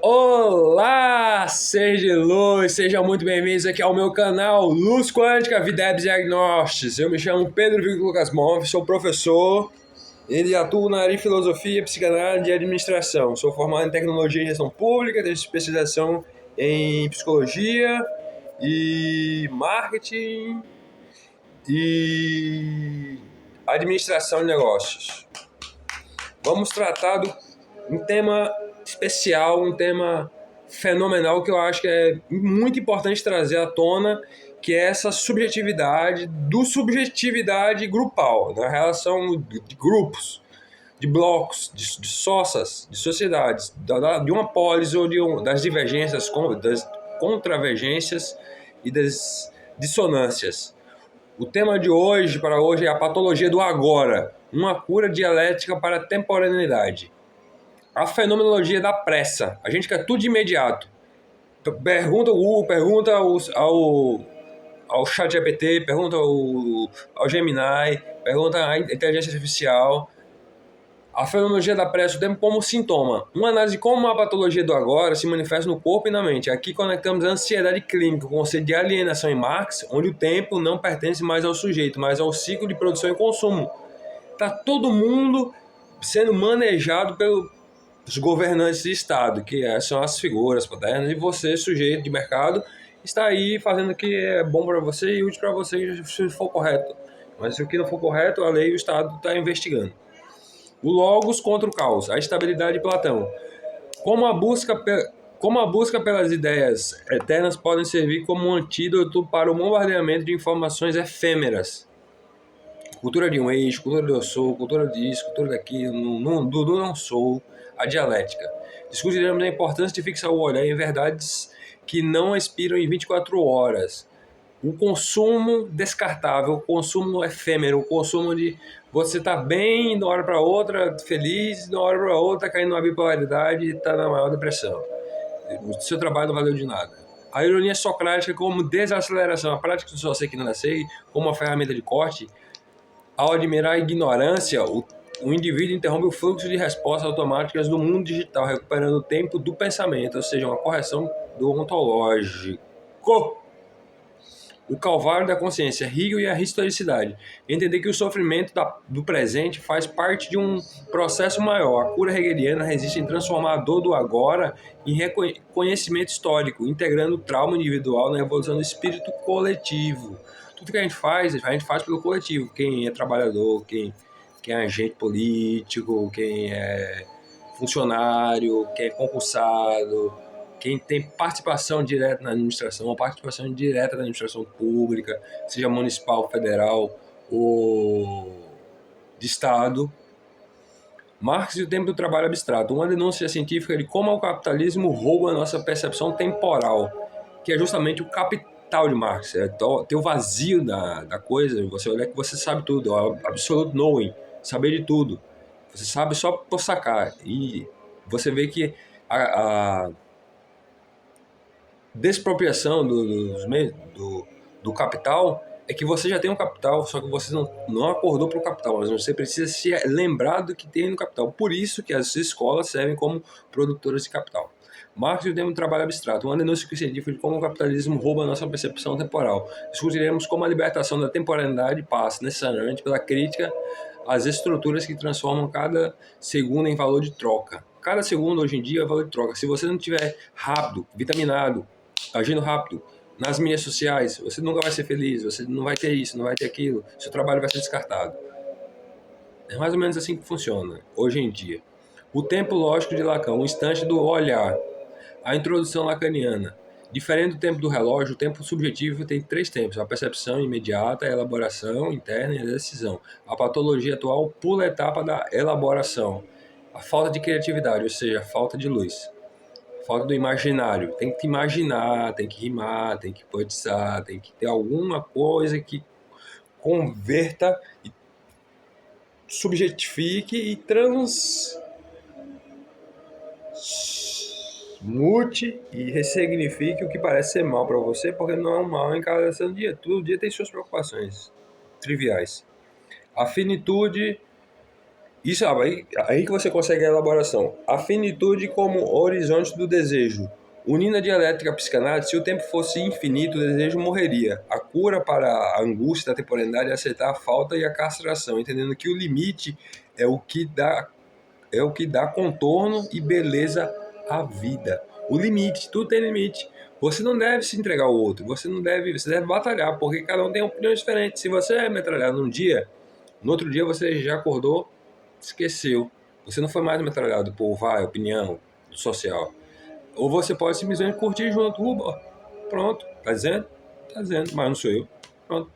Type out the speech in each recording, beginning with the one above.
Olá, seres de luz, sejam muito bem-vindos aqui ao meu canal Luz Quântica Videbs Diagnósticos. Eu me chamo Pedro Victor Lucas Monf, sou professor e atuo na área de filosofia, psicanálise e administração. Sou formado em tecnologia e gestão pública, tenho especialização em psicologia e marketing e administração de negócios. Vamos tratar um tema especial, um tema fenomenal que eu acho que é muito importante trazer à tona, que é essa subjetividade grupal, da relação de grupos, de blocos, de soças, de sociedades, de uma polis ou das divergências, das contravergências e das dissonâncias. O tema de hoje, para hoje, é a patologia do agora, uma cura dialética para a temporaneidade. A fenomenologia da pressa. A gente quer tudo de imediato. Pergunta ao Google, pergunta ao ChatGPT, pergunta ao Gemini, pergunta à inteligência artificial. A fenomenologia da pressa tem como sintoma uma análise de como a patologia do agora se manifesta no corpo e na mente. Aqui conectamos a ansiedade clínica, o conceito de alienação em Marx, onde o tempo não pertence mais ao sujeito, mas ao ciclo de produção e consumo. Está todo mundo sendo manejado pelos governantes de Estado, que são as figuras paternas, e você, sujeito de mercado, está aí fazendo o que é bom para você e útil para você, se for correto. Mas se o que não for correto, a lei e o Estado está investigando. O Logos contra o caos, a estabilidade de Platão. Como a busca pelas ideias eternas podem servir como um antídoto para o bombardeamento de informações efêmeras. Cultura de um eixo, cultura do eu sou, cultura disso, cultura daquilo, do não sou, a dialética. Discutiremos a importância de fixar o olhar em verdades que não expiram em 24 horas. O consumo descartável, o consumo efêmero, o consumo de você tá bem de uma hora para outra, feliz, de uma hora para outra, caindo numa bipolaridade e tá na maior depressão. O seu trabalho não valeu de nada. A ironia socrática como desaceleração, a prática do só sei que não nascei, como uma ferramenta de corte. Ao admirar a ignorância, o indivíduo interrompe o fluxo de respostas automáticas do mundo digital, recuperando o tempo do pensamento, ou seja, uma correção do ontológico. O calvário da consciência, Hegel e a historicidade. Entender que o sofrimento do presente faz parte de um processo maior. A cura hegeliana resiste em transformar a dor do agora em reconhecimento histórico, integrando o trauma individual na evolução do espírito coletivo. Tudo que a gente faz pelo coletivo. Quem é trabalhador, quem é agente político, quem é funcionário, quem é concursado, quem tem participação direta na administração, ou participação direta na administração pública, seja municipal, federal ou de Estado. Marx e o tempo do trabalho abstrato, uma denúncia científica de como o capitalismo rouba a nossa percepção temporal, que é justamente o capital de Marx. É ter o vazio da coisa, você olhar que você sabe tudo, o absolute knowing, saber de tudo. Você sabe só por sacar. E você vê que a despropriação do capital é que você já tem um capital, só que você não acordou para o capital, mas você precisa se lembrar do que tem no capital. Por isso que as escolas servem como produtoras de capital. Marx e o termo trabalho abstrato, uma denúncia científica de como o capitalismo rouba a nossa percepção temporal. Discutiremos como a libertação da temporalidade passa necessariamente pela crítica às estruturas que transformam cada segundo em valor de troca. Cada segundo hoje em dia é valor de troca. Se você não estiver rápido, vitaminado, agindo rápido nas mídias sociais, você nunca vai ser feliz, você não vai ter isso, não vai ter aquilo, seu trabalho vai ser descartado. É mais ou menos assim que funciona hoje em dia. O tempo lógico de Lacan, o instante do olhar. A introdução lacaniana. Diferente do tempo do relógio, o tempo subjetivo tem 3 tempos: a percepção imediata, a elaboração interna e a decisão. A patologia atual pula a etapa da elaboração. A falta de criatividade, ou seja, a falta de luz. Falta do imaginário. Tem que imaginar, tem que rimar, tem que poetizar, tem que ter alguma coisa que converta, subjetifique e transmute e ressignifique o que parece ser mal para você, porque não é um mal em cada dia. Todo dia tem suas preocupações triviais. A finitude Isso aí que você consegue a elaboração. A finitude como horizonte do desejo. Unindo a dialética psicanálise, se o tempo fosse infinito, o desejo morreria. A cura para a angústia da temporalidade é aceitar a falta e a castração, entendendo que o limite é o que dá contorno e beleza à vida. O limite, tudo tem limite. Você não deve se entregar ao outro, você deve batalhar, porque cada um tem opiniões diferentes. Se você é metralhado num dia, no outro dia você já acordou, esqueceu. Você não foi mais metralhado por opinião social. Ou você pode simplesmente curtir junto. Pronto, tá dizendo? Tá dizendo, mas não sou eu. Pronto.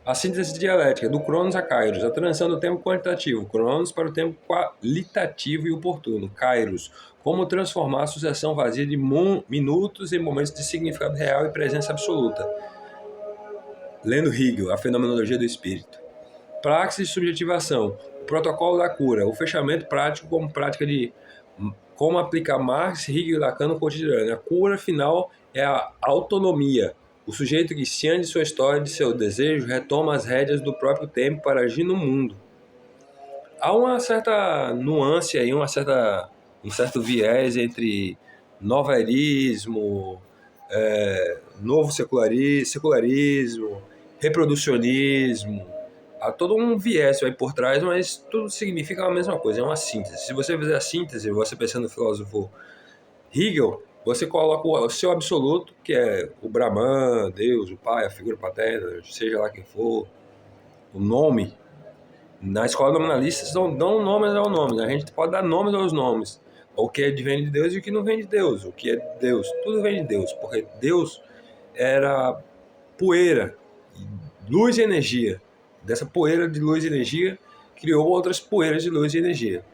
A síntese dialética, do Cronos a Kairos, a transição do tempo quantitativo, Cronos para o tempo qualitativo e oportuno, Kairos, como transformar a sucessão vazia de minutos em momentos de significado real e presença absoluta. Lendo Hegel, a fenomenologia do espírito. Praxis e subjetivação, o protocolo da cura, o fechamento prático como prática de como aplicar Marx, Hegel e Lacan no cotidiano. A cura final é a autonomia. O sujeito que, ciente de sua história e de seu desejo, retoma as rédeas do próprio tempo para agir no mundo. Há uma certa nuance aí, um certo viés entre novelismo, novo secularismo, reproducionismo. Há todo um viés aí por trás, mas tudo significa a mesma coisa, é uma síntese. Se você fizer a síntese, você pensando no filósofo Hegel, você coloca o seu absoluto, que é o Brahman, Deus, o Pai, a figura paterna, seja lá quem for, o nome. Na escola nominalista, dão nomes ao nome, a gente pode dar nomes aos nomes. O que vem de Deus e o que não vem de Deus, o que é Deus, tudo vem de Deus, porque Deus era poeira, luz e energia. Dessa poeira de luz e energia, criou outras poeiras de luz e energia.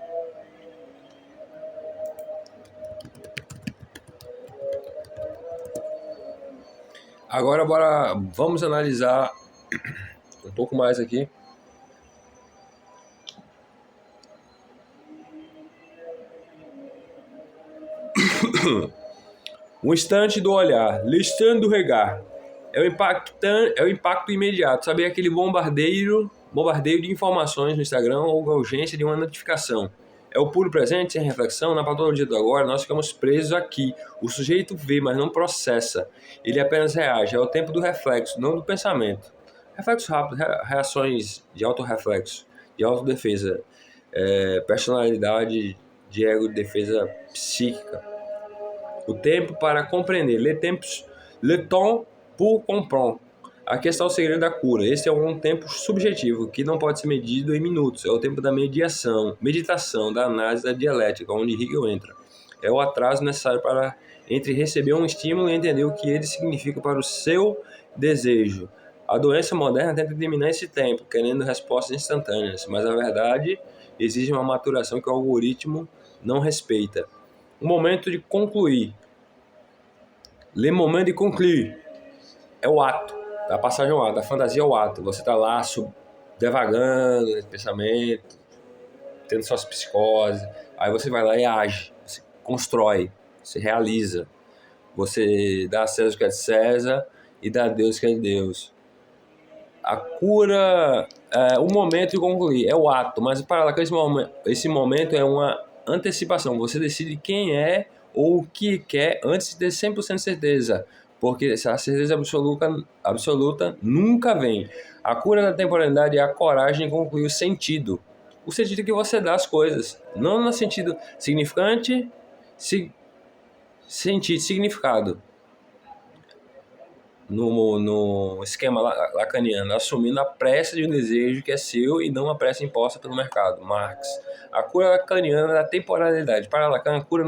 Agora, vamos analisar um pouco mais aqui. Um instante do olhar, listando do regar. É o impacto imediato. Sabe aquele bombardeio de informações no Instagram ou a urgência de uma notificação. É o puro presente, sem reflexão. Na patologia do agora, nós ficamos presos aqui. O sujeito vê, mas não processa. Ele apenas reage. É o tempo do reflexo, não do pensamento. Reflexo rápido, reações de autorreflexo, de autodefesa, personalidade de ego de defesa psíquica. O tempo para compreender. Le temps pour comprendre. Aqui está o segredo da cura. Esse é um tempo subjetivo, que não pode ser medido em minutos. É o tempo da meditação, da análise da dialética, onde Hegel entra. É o atraso necessário entre receber um estímulo e entender o que ele significa para o seu desejo. A doença moderna tenta eliminar esse tempo, querendo respostas instantâneas, mas a verdade exige uma maturação que o algoritmo não respeita. O momento de concluir. Le moment de concluir. É o ato. A passagem ao ato. A fantasia é o ato. Você está lá devagando nesse pensamento, tendo suas psicoses. Aí você vai lá e age. Você constrói. Você realiza. Você dá a César o que é de César e dá a Deus o que é de Deus. A cura, o momento de concluir. É o ato. Mas para lá, esse momento é uma antecipação. Você decide quem é ou o que quer antes de ter 100% de certeza, porque a certeza absoluta nunca vem. A cura da temporalidade é a coragem de concluir o sentido que você dá às coisas, não no sentido significante, sentido, significado. No esquema lacaniano, assumindo a pressa de um desejo que é seu e não a pressa imposta pelo mercado. Marx. A cura lacaniana da temporalidade. Para Lacan, a cura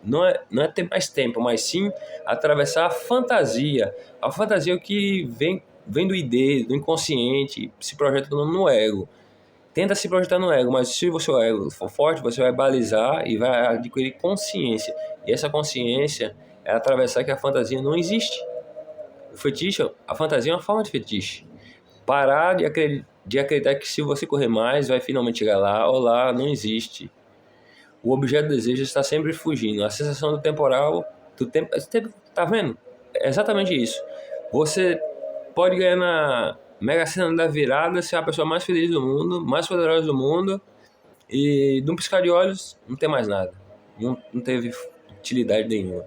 não é ter mais tempo, mas sim atravessar a fantasia. A fantasia é o que vem do ID, do inconsciente, se projeta no ego. Tenta se projetar no ego, mas se o seu ego for forte, você vai balizar e vai adquirir consciência. E essa consciência é atravessar que a fantasia não existe. O fetiche, a fantasia é uma forma de fetiche. Parar de acreditar que se você correr mais, vai finalmente chegar lá, ou lá não existe. O objeto do desejo está sempre fugindo. A sensação do temporal, tá vendo? É exatamente isso. Você pode ganhar na Mega Sena da virada, ser a pessoa mais feliz do mundo, mais poderosa do mundo, E num piscar de olhos, não tem mais nada. Não teve utilidade nenhuma.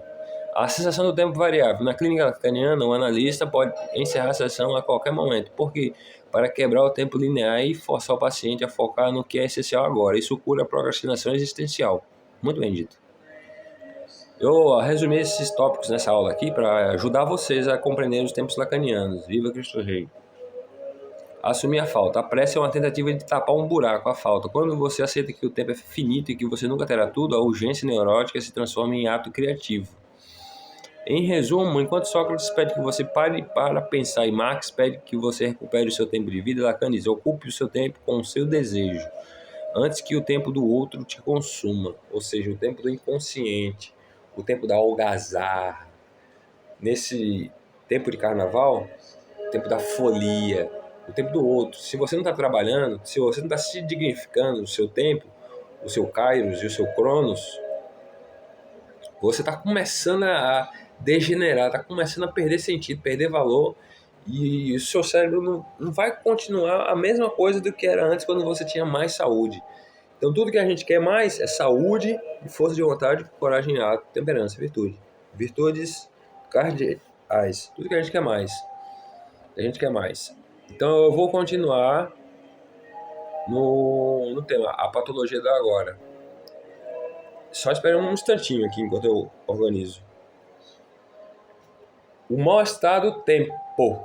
A sensação do tempo variável. Na clínica lacaniana, o analista pode encerrar a sessão a qualquer momento. Por quê? Para quebrar o tempo linear e forçar o paciente a focar no que é essencial agora. Isso cura a procrastinação existencial. Muito bem dito. Eu resumi esses tópicos nessa aula aqui para ajudar vocês a compreender os tempos lacanianos. Viva Cristo Rei! Assumir a falta. A pressa é uma tentativa de tapar um buraco, a falta. Quando você aceita que o tempo é finito e que você nunca terá tudo, a urgência neurótica se transforma em ato criativo. Em resumo, enquanto Sócrates pede que você pare para pensar e Marx pede que você recupere o seu tempo de vida, Lacan diz: ocupe o seu tempo com o seu desejo, antes que o tempo do outro te consuma, ou seja, o tempo do inconsciente, o tempo da algazarra. Nesse tempo de carnaval, o tempo da folia, o tempo do outro. Se você não está trabalhando, se você não está se dignificando o seu tempo, o seu kairos e o seu cronos, você está começando a degenerar, está começando a perder sentido, perder valor, e o seu cérebro não vai continuar a mesma coisa do que era antes, quando você tinha mais saúde. Então tudo que a gente quer mais é saúde, força de vontade, coragem, ato, temperança, virtude. Virtudes cardeais, tudo que a gente quer mais. A gente quer mais. Então eu vou continuar no tema, a patologia da agora. Só espera um instantinho aqui enquanto eu organizo. O mal-estar do tempo.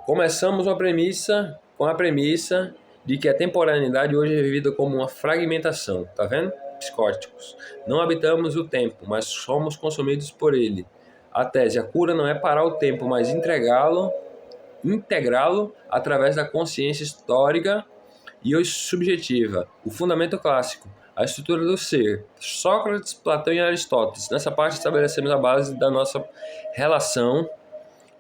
Começamos com a premissa de que a temporaneidade hoje é vivida como uma fragmentação. Tá vendo? Psicóticos. Não habitamos o tempo, mas somos consumidos por ele. A tese, a cura não é parar o tempo, mas integrá-lo através da consciência histórica e subjetiva. O fundamento clássico, a estrutura do ser. Sócrates, Platão e Aristóteles. Nessa parte estabelecemos a base da nossa relação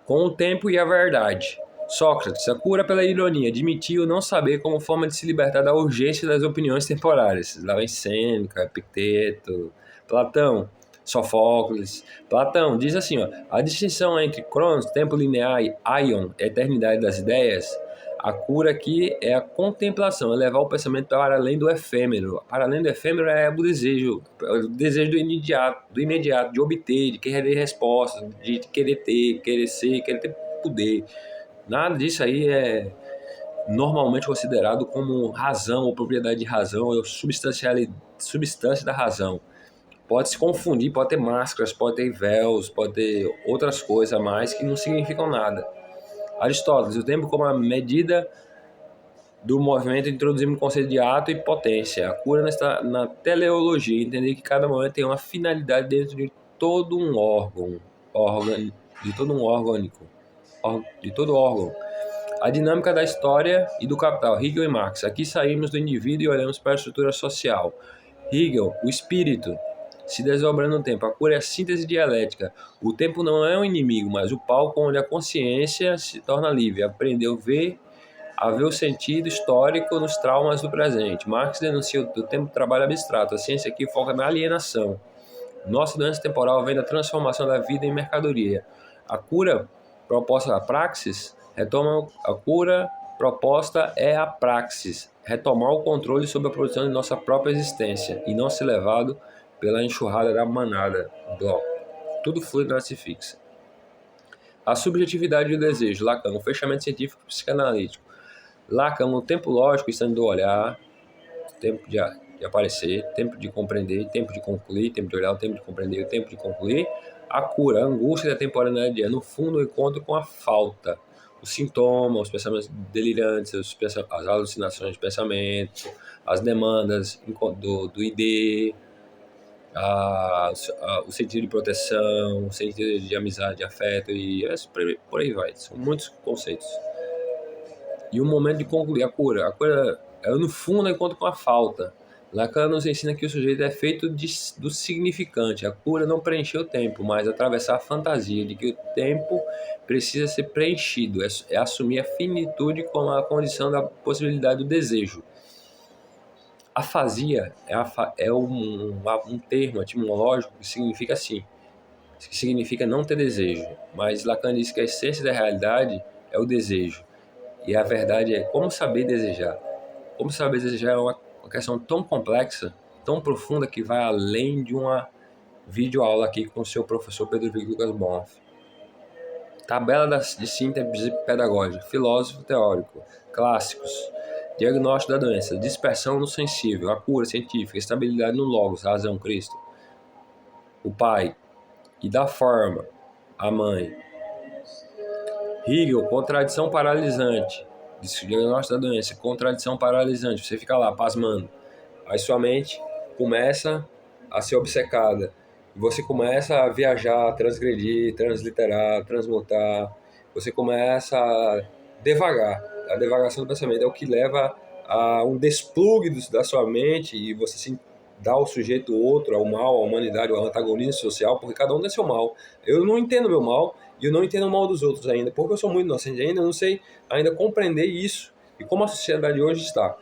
com o tempo e a verdade. Sócrates, a cura pela ironia, admitiu não saber como forma de se libertar da urgência das opiniões temporárias. Lá vem Sêneca, Epicteto, Platão, Sofócles. Platão diz assim, ó, a distinção entre cronos, tempo linear, e aion, eternidade das ideias, a cura aqui é a contemplação, é levar o pensamento para além do efêmero. Para além do efêmero é o desejo do imediato, de obter, de querer respostas, de querer ter, querer ser, querer ter poder. Nada disso aí é normalmente considerado como razão ou propriedade de razão, ou substância da razão. Pode se confundir, pode ter máscaras, pode ter véus, pode ter outras coisas a mais que não significam nada. Aristóteles, o tempo como a medida do movimento, introduzimos o conceito de ato e potência. A cura está na teleologia, entender que cada momento tem uma finalidade dentro de todo um órgão, de todo órgão. A dinâmica da história e do capital, Hegel e Marx. Aqui saímos do indivíduo e olhamos para a estrutura social. Hegel, o espírito, se desdobrando no tempo. A cura é a síntese dialética. O tempo não é um inimigo, mas o palco onde a consciência se torna livre. Aprendeu a ver o sentido histórico nos traumas do presente. Marx denuncia o tempo de trabalho abstrato. A ciência aqui foca na alienação. Nossa doença temporal vem da transformação da vida em mercadoria. A cura proposta a praxis retomar o controle sobre a produção de nossa própria existência e não ser levado pela enxurrada da manada, bloco. Tudo flui, nada se fixa. A subjetividade e o desejo, Lacan, o fechamento científico e psicanalítico. Lacan, o tempo lógico, instante do olhar, tempo de aparecer, tempo de compreender, tempo de concluir, tempo de olhar, o tempo de compreender, o tempo de concluir. A cura, a angústia da temporalidade é, no fundo, o encontro com a falta. Os sintomas, os pensamentos delirantes, as alucinações de pensamento, as demandas do ID, o sentido de proteção, o sentido de amizade, de afeto, e por aí vai. São muitos conceitos. E o momento de concluir a cura é, no fundo, o encontro com a falta. Lacan nos ensina que o sujeito é feito do significante. A cura não preencher o tempo, mas atravessar a fantasia de que o tempo precisa ser preenchido. É assumir a finitude como a condição da possibilidade do desejo. Afasia é um termo etimológico que significa assim, que significa não ter desejo. Mas Lacan diz que a essência da realidade é o desejo. E a verdade é como saber desejar. Como saber desejar é uma questão tão complexa tão profunda que vai além de uma videoaula aqui com o seu professor Pedro Vitor Lucas Bonhoeffer. Tabela de síntese pedagógica, filósofo teórico, clássicos, diagnóstico da doença, dispersão no sensível, a cura científica, estabilidade no logos, razão, Cristo, o pai, e da forma, a mãe. Hegel, contradição paralisante, diagnóstico da doença, contradição paralisante, você fica lá pasmando, aí sua mente começa a ser obcecada. Você começa a viajar, transgredir, transliterar, transmutar. Você começa a devagar. A devagação do pensamento é o que leva a um desplugue da sua mente e você se dá ao sujeito outro, ao mal, à humanidade, ao antagonismo social, porque cada um tem seu mal. Eu não entendo meu mal e eu não entendo o mal dos outros ainda, porque eu sou muito inocente ainda, eu não sei ainda compreender isso e como a sociedade hoje está.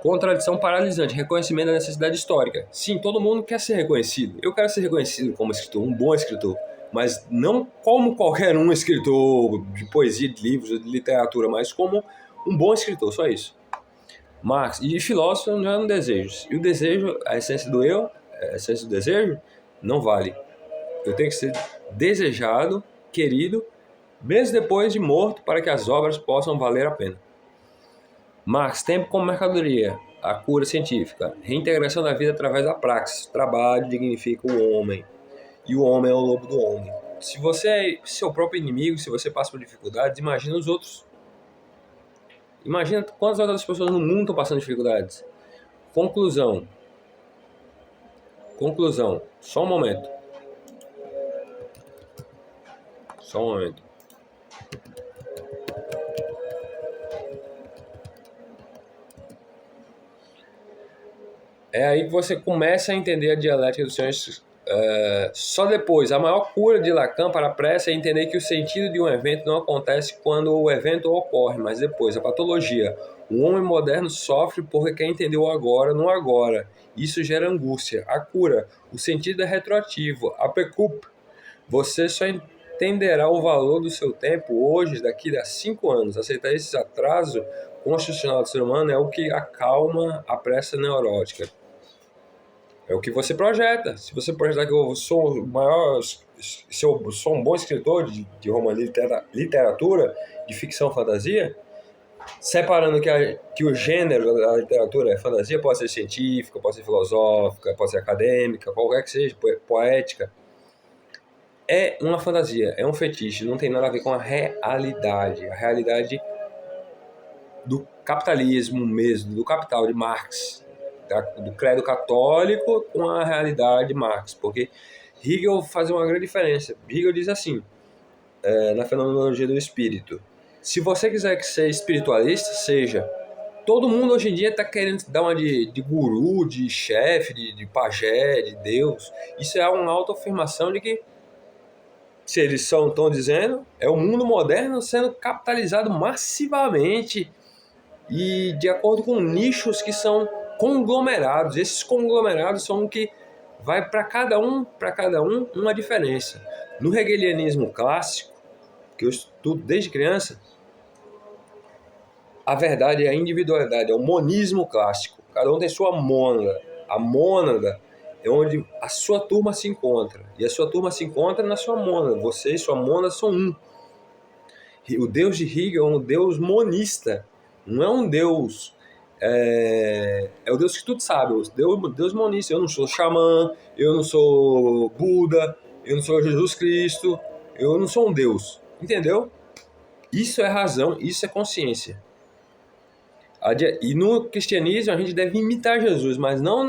Contradição paralisante, reconhecimento da necessidade histórica. Sim, todo mundo quer ser reconhecido. Eu quero ser reconhecido como escritor, um bom escritor. Mas não como qualquer um escritor de poesia, de livros, de literatura, mas como um bom escritor, só isso. Marx, e filósofo não é um desejo. E o desejo, a essência do eu, a essência do desejo, não vale. Eu tenho que ser desejado, querido, mesmo depois de morto, para que as obras possam valer a pena. Marx, tempo como mercadoria, a cura científica, reintegração da vida através da praxis, trabalho dignifica o homem, e o homem é o lobo do homem. Se você é seu próprio inimigo, se você passa por dificuldades, imagina os outros. Imagina quantas outras pessoas no mundo estão passando dificuldades. Conclusão, só um momento. É aí que você começa a entender a dialética dos senhores. Só depois, a maior cura de Lacan para a pressa é entender que o sentido de um evento não acontece quando o evento ocorre, mas depois. A patologia. O homem moderno sofre porque quer entender o agora no agora. Isso gera angústia. A cura. O sentido é retroativo. A precup. Você só entenderá o valor do seu tempo hoje, daqui a 5 anos. Aceitar esse atraso constitucional do ser humano é o que acalma a pressa neurótica. É o que você projeta. Se você projetar que eu sou o maior, se eu sou um bom escritor de romance, literatura, de ficção, fantasia, separando que o gênero da literatura é fantasia, pode ser científica, pode ser filosófica, pode ser acadêmica, qualquer que seja, poética, é uma fantasia, é um fetiche, não tem nada a ver com a realidade do capitalismo mesmo, do capital de Marx, do credo católico com a realidade de Marx, porque Hegel faz uma grande diferença. Hegel diz assim, na fenomenologia do espírito, se você quiser ser espiritualista, seja. Todo mundo hoje em dia está querendo dar uma de guru, de chefe, de pajé, de Deus. Isso é uma autoafirmação de que, se eles estão dizendo, é o mundo moderno sendo capitalizado massivamente e de acordo com nichos que são conglomerados. Esses conglomerados são o que vai para cada um uma diferença. No hegelianismo clássico, que eu estudo desde criança, a verdade é a individualidade, é o monismo clássico. Cada um tem sua mônada. A mônada é onde a sua turma se encontra. E a sua turma se encontra na sua mônada. Você e sua mônada são um. E o Deus de Hegel é um Deus monista. Não é um Deus... É o Deus que tudo sabe. O Deus monista. Eu não sou xamã, eu não sou Buda, eu não sou Jesus Cristo. Eu não sou um Deus. Entendeu? Isso é razão, isso é consciência. E no cristianismo a gente deve imitar Jesus, mas não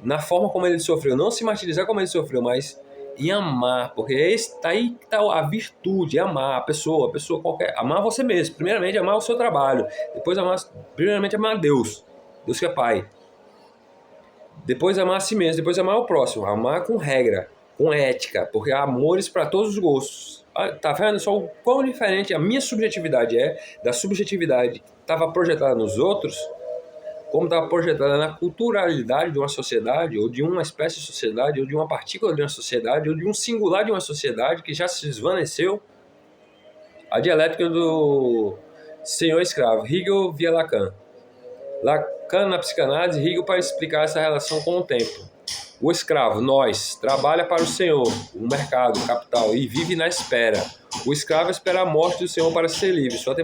na forma como ele sofreu, não se martirizar como ele sofreu, mas em amar, porque está aí que está a virtude, amar a pessoa qualquer, amar você mesmo, primeiramente amar o seu trabalho, depois primeiramente amar a Deus que é Pai, depois amar a si mesmo, depois amar o próximo, amar com regra, com ética, porque há amores para todos os gostos. Tá vendo só o quão diferente a minha subjetividade é da subjetividade que estava projetada nos outros, como estava projetada na culturalidade de uma sociedade, ou de uma espécie de sociedade, ou de uma partícula de uma sociedade, ou de um singular de uma sociedade que já se desvaneceu. A dialética do senhor escravo, Hegel via Lacan. Lacan, na psicanálise, Hegel para explicar essa relação com o tempo. O escravo, nós, trabalha para o Senhor, o mercado, o capital, e vive na espera. O escravo espera a morte do Senhor para ser livre. Sua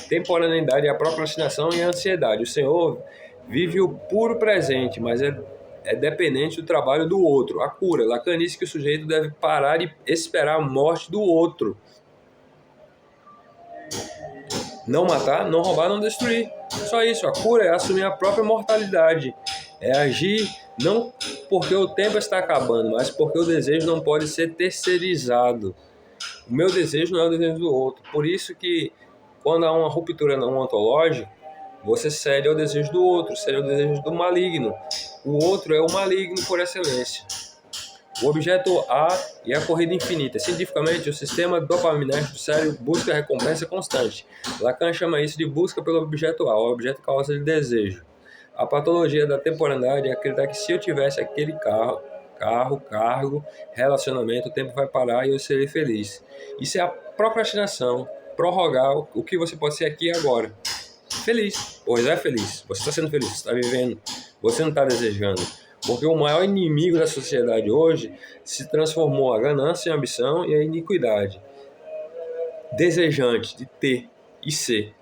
temporaneidade é a procrastinação e a ansiedade. O Senhor vive o puro presente, mas é dependente do trabalho do outro. A cura. Lacan diz que o sujeito deve parar e esperar a morte do outro. Não matar, não roubar, não destruir. Só isso. A cura é assumir a própria mortalidade. É agir não porque o tempo está acabando, mas porque o desejo não pode ser terceirizado. O meu desejo não é o desejo do outro. Por isso que quando há uma ruptura não ontológica, você cede ao desejo do outro, cede ao desejo do maligno. O outro é o maligno por excelência. O objeto A e a corrida infinita. Cientificamente, o sistema dopaminérgico do cérebro busca recompensa constante. Lacan chama isso de busca pelo objeto A, o objeto causa de desejo. A patologia da temporalidade é acreditar que se eu tivesse aquele cargo, relacionamento, o tempo vai parar e eu serei feliz. Isso é a procrastinação, prorrogar o que você pode ser aqui e agora. Feliz, pois é feliz, você está sendo feliz, você está vivendo, você não está desejando. Porque o maior inimigo da sociedade hoje se transformou a ganância, a ambição e a iniquidade. Desejante de ter e ser,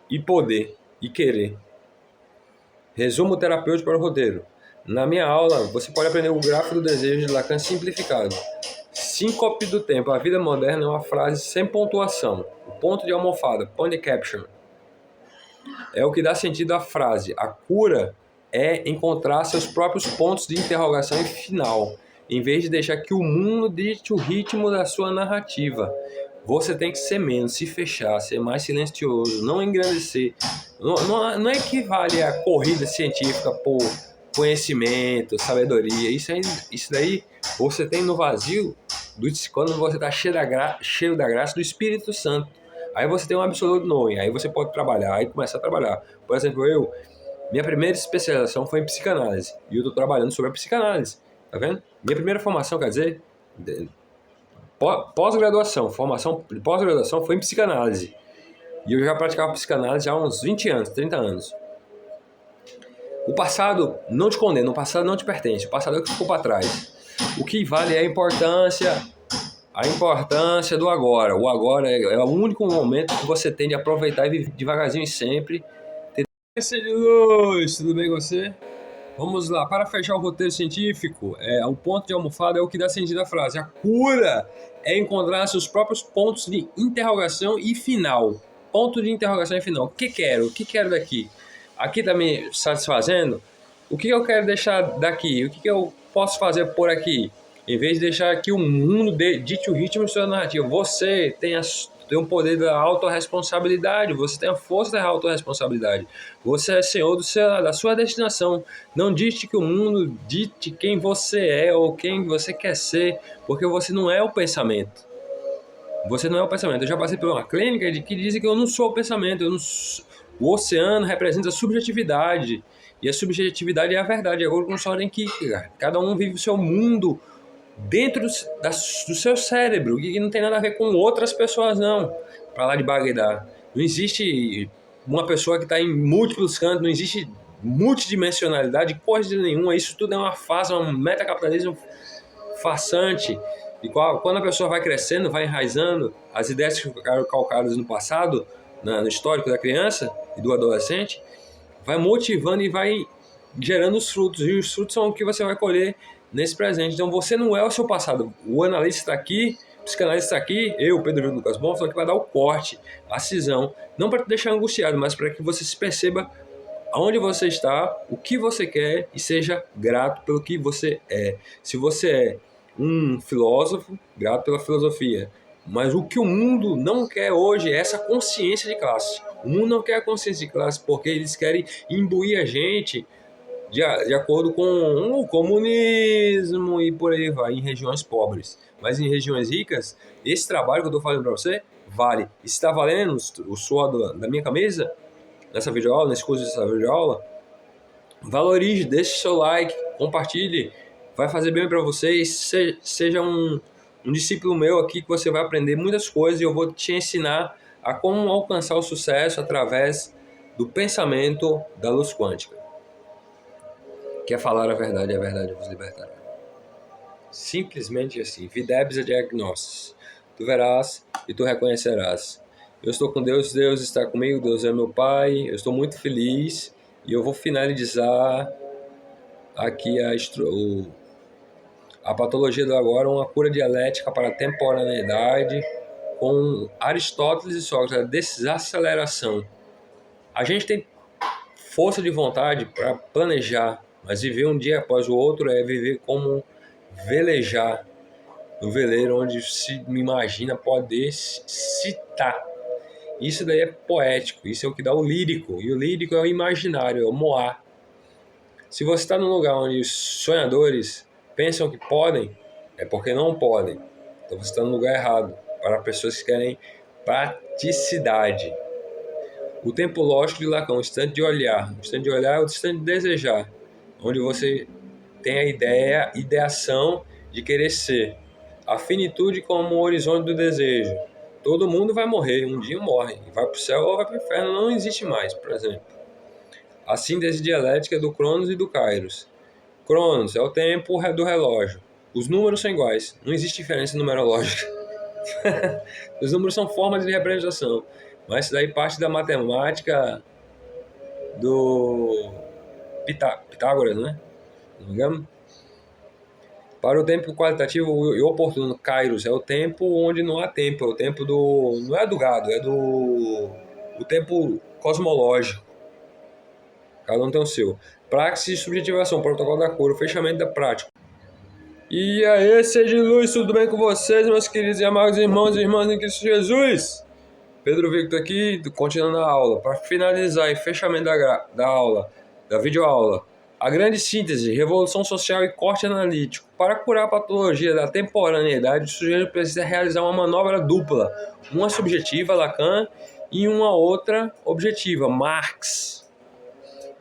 e poder, e querer. Resumo terapêutico para o roteiro. Na minha aula, você pode aprender o gráfico do desejo de Lacan simplificado. Síncope do tempo. A vida moderna é uma frase sem pontuação. O ponto de almofada, point de caption, é o que dá sentido à frase. A cura é encontrar seus próprios pontos de interrogação e final, em vez de deixar que o mundo dite o ritmo da sua narrativa. Você tem que ser menos, se fechar, ser mais silencioso, não engrandecer. Não equivale a corrida científica por conhecimento, sabedoria. Isso daí você tem no vazio, quando você está cheio da graça do Espírito Santo. Aí você tem um absolute knowing, aí você pode trabalhar, aí começar a trabalhar. Por exemplo, minha primeira especialização foi em psicanálise, e eu estou trabalhando sobre a psicanálise, tá vendo? Minha primeira formação, quer dizer, pós-graduação, formação de pós-graduação foi em psicanálise. E eu já praticava psicanálise há uns 20 anos, 30 anos. O passado não te condena, o passado não te pertence, o passado é o que ficou para trás. O que vale é a importância do agora. O agora é o único momento que você tem de aproveitar e viver devagarzinho e sempre. Luz, tudo bem com você? Vamos lá, para fechar o roteiro científico, o ponto de almofada é o que dá sentido à frase. A cura é encontrar seus próprios pontos de interrogação e final. Ponto de interrogação e final. O que quero? O que quero daqui? Aqui está me satisfazendo? O que eu quero deixar daqui? O que eu posso fazer por aqui? Em vez de deixar que o mundo dite o ritmo de sua narrativa. Você tem o poder da autorresponsabilidade, você tem a força da autorresponsabilidade. Você é senhor da sua destinação. Não dite que o mundo dite quem você é ou quem você quer ser, porque você não é o pensamento. Você não é o pensamento. Eu já passei por uma clínica que dizem que eu não sou o pensamento. O oceano representa a subjetividade. E a subjetividade é a verdade. Agora com só em que cada um vive o seu mundo dentro do seu cérebro, e não tem nada a ver com outras pessoas, não. Para lá de Bagdá. Não existe uma pessoa que está em múltiplos cantos, não existe multidimensionalidade, coisa nenhuma. Isso tudo é uma fase, um metacapitalismo farsante. E quando a pessoa vai crescendo, vai enraizando, as ideias que ficaram calcadas no passado, no histórico da criança e do adolescente, vai motivando e vai gerando os frutos. E os frutos são o que você vai colher nesse presente. Então você não é o seu passado. O analista está aqui, o psicanalista está aqui, eu, Pedro Júlio Lucas Bom, estou aqui para dar o corte, a cisão, não para te deixar angustiado, mas para que você se perceba aonde você está, o que você quer e seja grato pelo que você é. Se você é um filósofo, grato pela filosofia. Mas o que o mundo não quer hoje é essa consciência de classe. O mundo não quer a consciência de classe porque eles querem imbuir a gente de acordo com o comunismo e por aí vai, em regiões pobres. Mas em regiões ricas, esse trabalho que eu estou falando para você vale. E se está valendo o suor da minha camisa, nessa videoaula, nesse curso dessa videoaula, valorize, deixe seu like, compartilhe, vai fazer bem para vocês. Seja um discípulo meu aqui que você vai aprender muitas coisas e eu vou te ensinar a como alcançar o sucesso através do pensamento da luz quântica. Quer falar a verdade vos libertará. Simplesmente assim. Videbis ad agnosis. Tu verás e tu reconhecerás. Eu estou com Deus, Deus está comigo, Deus é meu Pai. Eu estou muito feliz e eu vou finalizar aqui a patologia do agora, uma cura dialética para a temporaneidade, com Aristóteles e Sócrates, a desaceleração. A gente tem força de vontade para planejar, mas viver um dia após o outro é viver como velejar no veleiro onde se imagina poder citar. Isso daí é poético, isso é o que dá o lírico, e o lírico é o imaginário, é o moar. Se você está num lugar onde os sonhadores pensam que podem, é porque não podem. Então você está no lugar errado, para pessoas que querem praticidade. O tempo lógico de Lacan, o instante de olhar. O instante de olhar é o instante de desejar, onde você tem a ideação de querer ser. A finitude como o horizonte do desejo. Todo mundo vai morrer, um dia morre, vai para o céu ou vai para o inferno, não existe mais, por exemplo. A síntese dialética do Cronos e do Kairos. Cronos é o tempo do relógio. Os números são iguais, não existe diferença numerológica. Os números são formas de representação, mas isso daí parte da matemática do Pitágoras, né? Não me engano? Para o tempo qualitativo e oportuno, Kairos é o tempo onde não há tempo, é o tempo do... não é do gado, é o tempo cosmológico. Cada um tem o seu. Praxis e subjetivação, protocolo da cura, o fechamento da prática. E aí, seja de luz, tudo bem com vocês, meus queridos e amados irmãos e irmãs em Cristo Jesus? Pedro Victor aqui, continuando a aula. Para finalizar e fechamento da aula, da videoaula, a grande síntese, revolução social e corte analítico. Para curar a patologia da temporaneidade, o sujeito precisa realizar uma manobra dupla. Uma subjetiva, Lacan, e uma outra objetiva, Marx.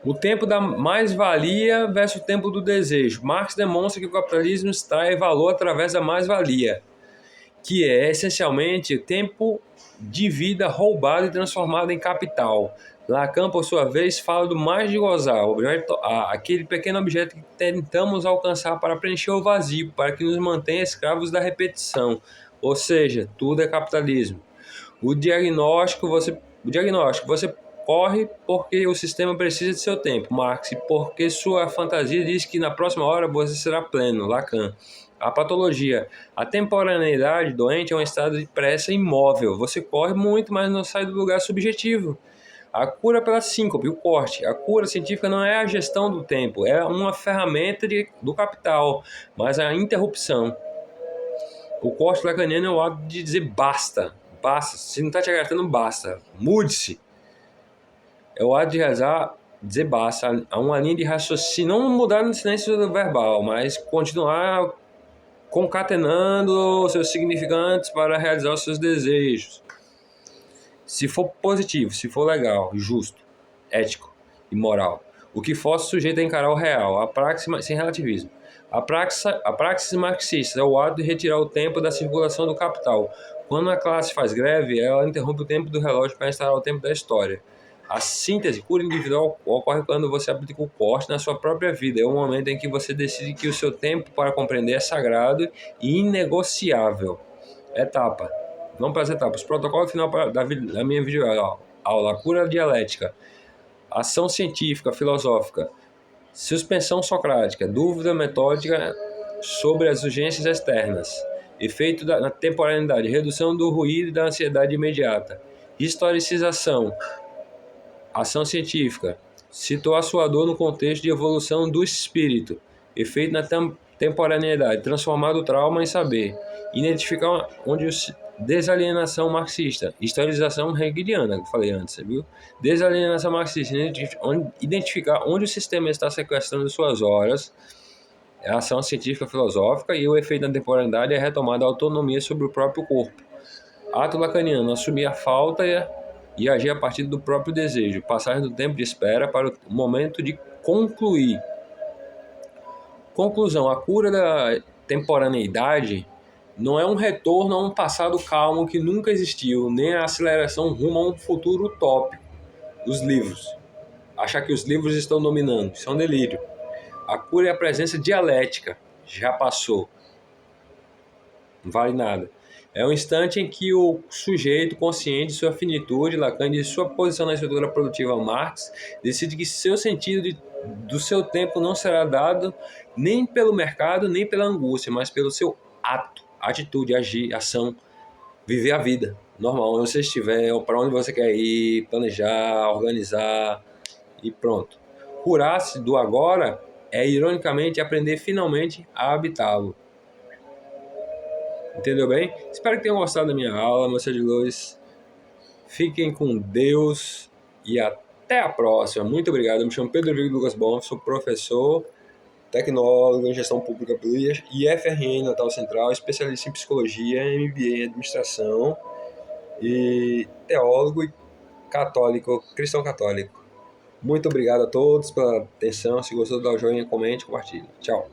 O tempo da mais-valia versus o tempo do desejo. Marx demonstra que o capitalismo extrai valor através da mais-valia, que é essencialmente o tempo de vida roubado e transformado em capital. Lacan, por sua vez, fala do mais de gozar, aquele pequeno objeto que tentamos alcançar para preencher o vazio, para que nos mantenha escravos da repetição. Ou seja, tudo é capitalismo. O diagnóstico, você corre porque o sistema precisa de seu tempo. Marx, porque sua fantasia diz que na próxima hora você será pleno. Lacan. A patologia. A temporaneidade doente é um estado de pressa imóvel. Você corre muito, mas não sai do lugar subjetivo. A cura pela síncope, o corte. A cura científica não é a gestão do tempo, é uma ferramenta do capital, mas a interrupção. O corte lacaniano é o ato de dizer basta. Basta. Se não está te agradando, basta. Mude-se. É o ato de rezar, dizer basta. Há uma linha de raciocínio, não mudar no silêncio verbal, mas continuar concatenando seus significantes para realizar os seus desejos. Se for positivo, se for legal, justo, ético e moral. O que for sujeito a encarar o real, a praxis sem relativismo. A praxis marxista é o ato de retirar o tempo da circulação do capital. Quando a classe faz greve, ela interrompe o tempo do relógio para instalar o tempo da história. A síntese, cura individual, ocorre quando você aplica o corte na sua própria vida. É o momento em que você decide que o seu tempo para compreender é sagrado e inegociável. Etapa. Vamos para as etapas. Protocolo final da minha videoaula. A cura dialética. Ação científica, filosófica. Suspensão socrática. Dúvida metódica sobre as urgências externas. Efeito na temporalidade. Redução do ruído e da ansiedade imediata. Historicização. Ação científica. Situar sua dor no contexto de evolução do espírito. Efeito na temporaneidade. Transformar o trauma em saber. Identificar onde o desalienação marxista. Historização hegeliana, que eu falei antes, viu? Desalienação marxista. Identificar onde o sistema está sequestrando suas horas. É a ação científica filosófica. E o efeito da temporalidade é a retomada da autonomia sobre o próprio corpo. Ato lacaniano. Assumir a falta e agir a partir do próprio desejo. Passagem do tempo de espera para o momento de concluir. Conclusão. A cura da temporaneidade não é um retorno a um passado calmo que nunca existiu, nem a aceleração rumo a um futuro utópico. os livros. Achar que os livros estão dominando. Isso é um delírio. A cura é a presença dialética. Já passou. Não vale nada. É um instante em que o sujeito, consciente de sua finitude, Lacan, de sua posição na estrutura produtiva Marx, decide que seu sentido do seu tempo não será dado nem pelo mercado, nem pela angústia, mas pelo seu ato, atitude, agir, ação, viver a vida normal, onde você estiver, ou para onde você quer ir, planejar, organizar e pronto. Curar-se do agora é, ironicamente, aprender finalmente a habitá-lo. Entendeu bem? Espero que tenham gostado da minha aula, meus seguidores. Fiquem com Deus e até a próxima. Muito obrigado. Eu me chamo Pedro Rodrigo Lucas Bonf, sou professor, tecnólogo em gestão pública pelo IFRN Natal Central, especialista em psicologia, MBA em administração e teólogo e católico, cristão católico. Muito obrigado a todos pela atenção. Se gostou, dá o joinha, comente, compartilhe. Tchau.